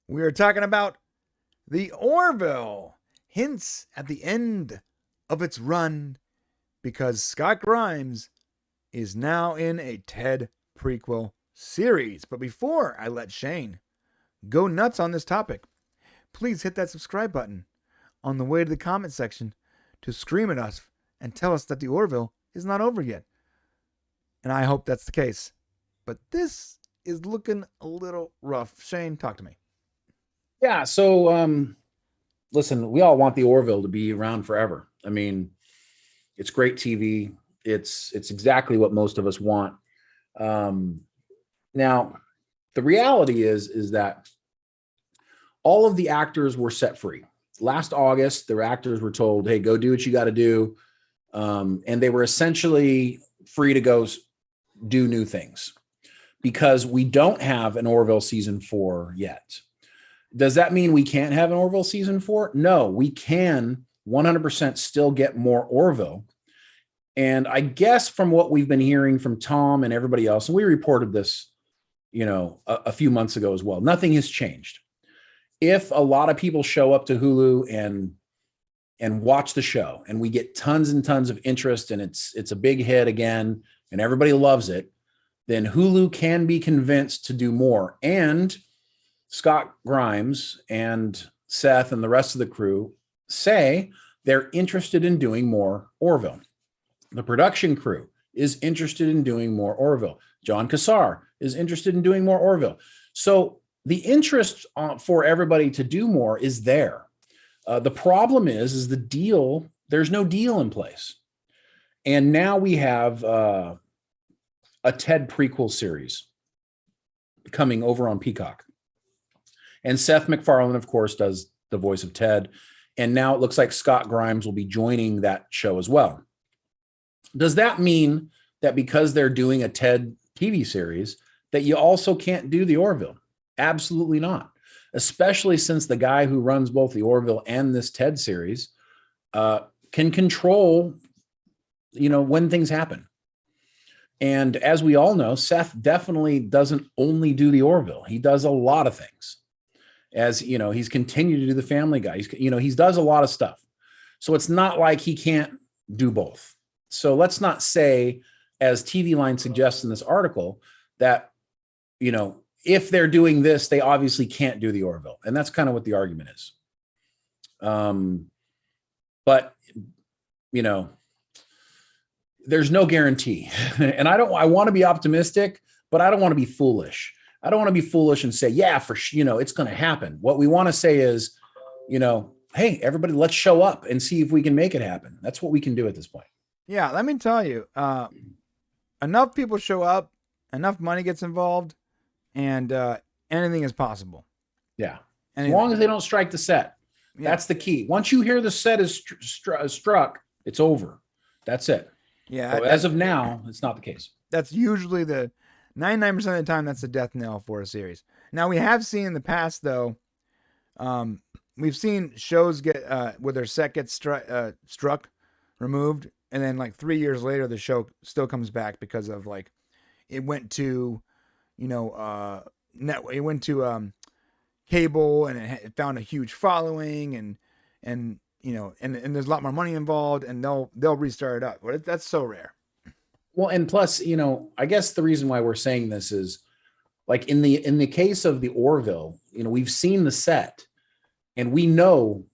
We are talking about The Orville. Hints at the end of its run because Scott Grimes is now in a Ted prequel series. But before I let Shane go nuts on this topic, please hit that subscribe button on the way to the comment section to scream at us and tell us that The Orville is not over yet. And I hope that's the case. But this is looking a little rough. Shane, talk to me. Yeah, so listen, we all want The Orville to be around forever. I mean, it's great TV. It's exactly what most of us want. Now, the reality is that all of the actors were set free. Last August, the actors were told, hey, go do what you got to do. And they were essentially free to go do new things because we don't have an Orville season 4 yet. Does that mean we can't have an Orville season 4? No, we can 100% still get more Orville. And I guess from what we've been hearing from Tom and everybody else, and we reported this, a few months ago as well, nothing has changed. If a lot of people show up to Hulu and watch the show and we get tons and tons of interest and it's a big hit again and everybody loves it, then Hulu can be convinced to do more. And Scott Grimes and Seth and the rest of the crew say they're interested in doing more Orville. The production crew is interested in doing more Orville. John Costar is interested in doing more Orville. So the interest for everybody to do more is there. The problem is the deal, there's no deal in place. And now we have a Ted prequel series coming over on Peacock. And Seth MacFarlane, of course, does the voice of Ted. And now it looks like Scott Grimes will be joining that show as well. Does that mean that because they're doing a Ted TV series, that you also can't do the Orville? Absolutely not. Especially since the guy who runs both the Orville and this Ted series can control, when things happen. And as we all know, Seth definitely doesn't only do the Orville. He does a lot of things. As he's continued to do the Family Guy. He does a lot of stuff. So it's not like he can't do both. So let's not say, as TVLine suggests in this article, that, if they're doing this, they obviously can't do the Orville. And that's kind of what the argument is. But, there's no guarantee. And I want to be optimistic, but I don't want to be foolish. I don't want to be foolish and say, yeah, it's going to happen. What we want to say is, hey, everybody, let's show up and see if we can make it happen. That's what we can do at this point. Yeah, let me tell you, enough people show up, enough money gets involved, and anything is possible. Yeah. As long as they don't strike the set. Yeah. That's the key. Once you hear the set is struck, it's over. That's it. Yeah. So as of now, it's not the case. That's usually 99% of the time, that's the death knell for a series. Now, we have seen in the past, though, we've seen shows get where their set gets struck, removed, and then like 3 years later, the show still comes back because of it went to, it went to cable and it found a huge following and there's a lot more money involved and they'll restart it up. But that's so rare. Well, and plus, I guess the reason why we're saying this is like in the case of the Orville, we've seen the set and we know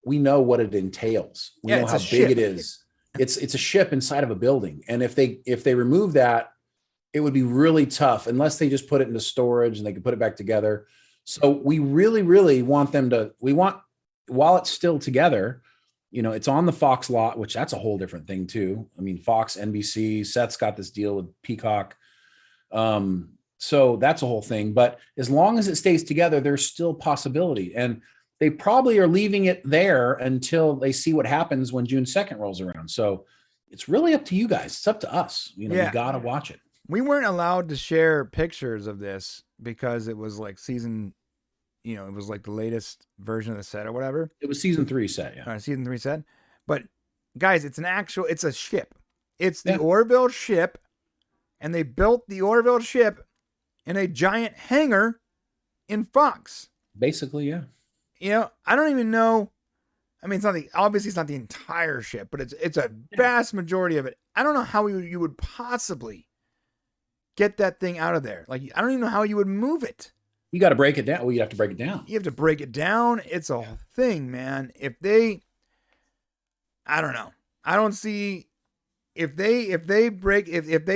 what it entails. We know how big it is. It's a ship inside of a building. And if they remove that, it would be really tough unless they just put it into storage and they can put it back together. So we really, really want while it's still together, it's on the Fox lot, which that's a whole different thing too. I mean, Fox, NBC, Seth's got this deal with Peacock. So that's a whole thing. But as long as it stays together, there's still possibility. And they probably are leaving it there until they see what happens when June 2nd rolls around. So it's really up to you guys. It's up to us. You got to watch it. We weren't allowed to share pictures of this because it was like season, it was like the latest version of the set or whatever. It was season 3 set. Yeah. Season 3 set. But guys, it's a ship. It's the Orville ship. And they built the Orville ship in a giant hangar in Fox. Basically, yeah. I don't even know. I mean, obviously it's not the entire ship, but it's a vast majority of it. I don't know how you would possibly get that thing out of there. Like, I don't even know how you would move it. You got to break it down. Well, you have to break it down. You have to break it down. It's a thing, man. I don't know. I don't see if they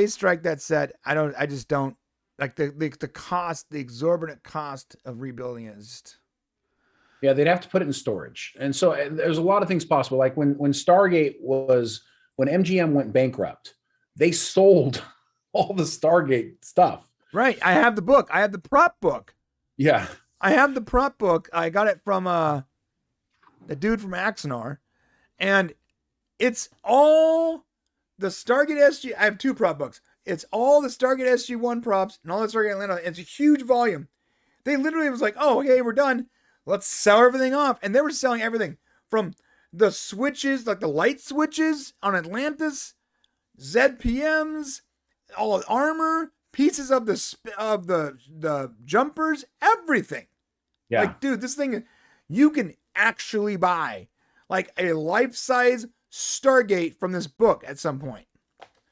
strike that set. I just don't like the cost, the exorbitant cost of rebuilding it is just. Yeah, they'd have to put it in storage. And so there's a lot of things possible. Like when Stargate when MGM went bankrupt, they sold all the Stargate stuff. Right. I have the book. I have the prop book. Yeah. I have the prop book. I got it from the dude from Axonar. And it's all the Stargate SG. I have two prop books. It's all the Stargate SG-1 props and all the Stargate Atlanta. It's a huge volume. They literally was like, oh, okay, we're done. Let's sell everything off. And they were selling everything from the switches, like the light switches on Atlantis, ZPMs, all armor, pieces of the jumpers, everything. Yeah. Like, dude, this thing, you can actually buy like a life-size Stargate from this book at some point.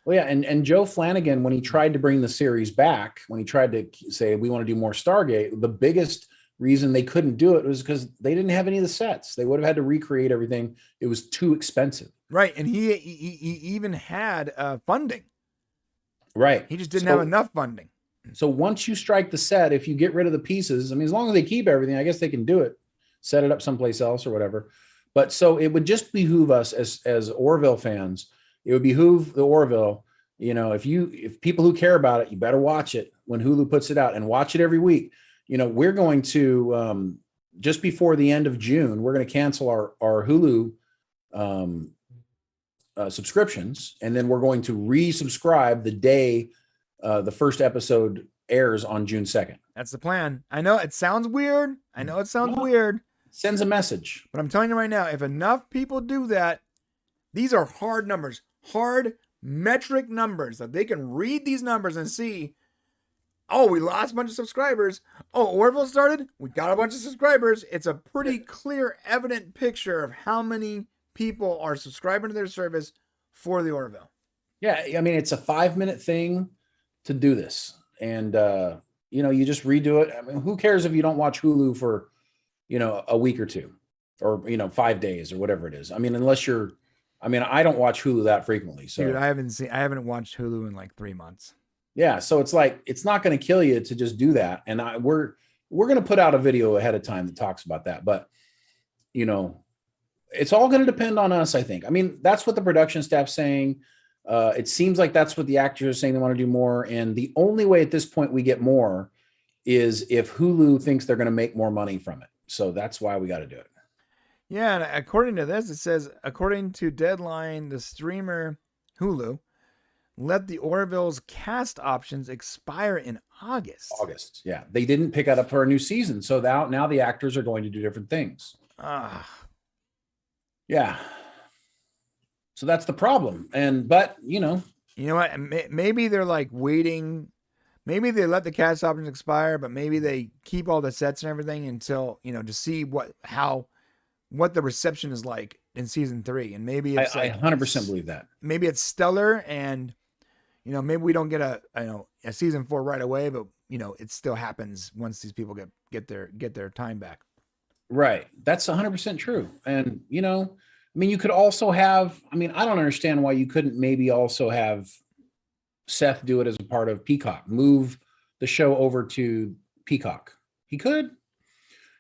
Well, yeah, and Joe Flanagan, when he tried to bring the series back, when he tried to say we want to do more Stargate, the biggest reason they couldn't do it was because they didn't have any of the sets. They would have had to recreate everything. It was too expensive. Right, and he even had funding. Right. He just didn't have enough funding. So once you strike the set, if you get rid of the pieces, I mean, as long as they keep everything, I guess they can do it, set it up someplace else or whatever. But so it would just behoove us as Orville fans. It would behoove the Orville. If people who care about it, you better watch it when Hulu puts it out and watch it every week. We're going to, just before the end of June, we're going to cancel our Hulu subscriptions. And then we're going to resubscribe the day the first episode airs on June 2nd. That's the plan. I know it sounds weird. Weird. It sends a message. But I'm telling you right now, if enough people do that, these are hard numbers, hard metric numbers that they can read these numbers and see, oh, we lost a bunch of subscribers. Oh, Orville started. We got a bunch of subscribers. It's a pretty clear, evident picture of how many people are subscribing to their service for the Orville. Yeah. I mean, it's a 5-minute thing to do this. And, you just redo it. I mean, who cares if you don't watch Hulu for, a week or two or, 5 days or whatever it is. I mean, I don't watch Hulu that frequently. So dude, I haven't watched Hulu in like 3 months. Yeah. So it's like, it's not going to kill you to just do that. And we're going to put out a video ahead of time that talks about that. But, it's all going to depend on us, I think. I mean, that's what the production staff's saying. It seems like that's what the actors are saying. They want to do more. And the only way at this point we get more is if Hulu thinks they're going to make more money from it. So that's why we got to do it. Yeah. And according to this, it says, according to Deadline, the streamer Hulu let the Orville's cast options expire in August. Yeah. They didn't pick it up for a new season. So now the actors are going to do different things. Yeah. So that's the problem. But you know what? Maybe they're like waiting. Maybe they let the cast options expire, but maybe they keep all the sets and everything until, to see what the reception is like in season 3. And maybe it's I 100% believe that. Maybe it's stellar and, maybe we don't get a season 4 right away, but it still happens once these people get their time back. Right. That's 100% true. And, you could also have, I don't understand why you couldn't maybe also have Seth do it as a part of Peacock, move the show over to Peacock. He could,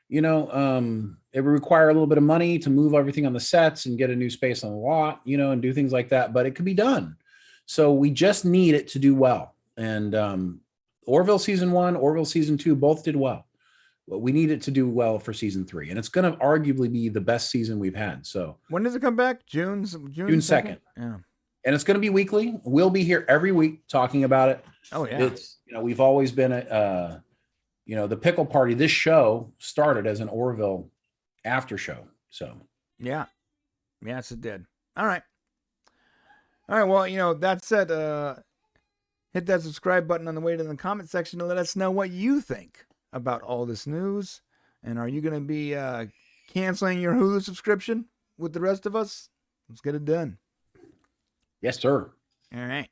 it would require a little bit of money to move everything on the sets and get a new space on the lot, and do things like that, but it could be done. So we just need it to do well. And Orville season 1, Orville season 2, both did well. But we need it to do well for season 3. And it's going to arguably be the best season we've had. So when does it come back? June 2nd. Yeah. And it's going to be weekly. We'll be here every week talking about it. Oh yeah. It's, we've always been the Pickle Party. This show started as an Orville after show. So yeah. Yes, it did. All right. Well, that said, hit that subscribe button on the way to the comment section to let us know what you think about all this news And are you going to be canceling your Hulu subscription with the rest of us? Let's get it done. Yes, sir. All right.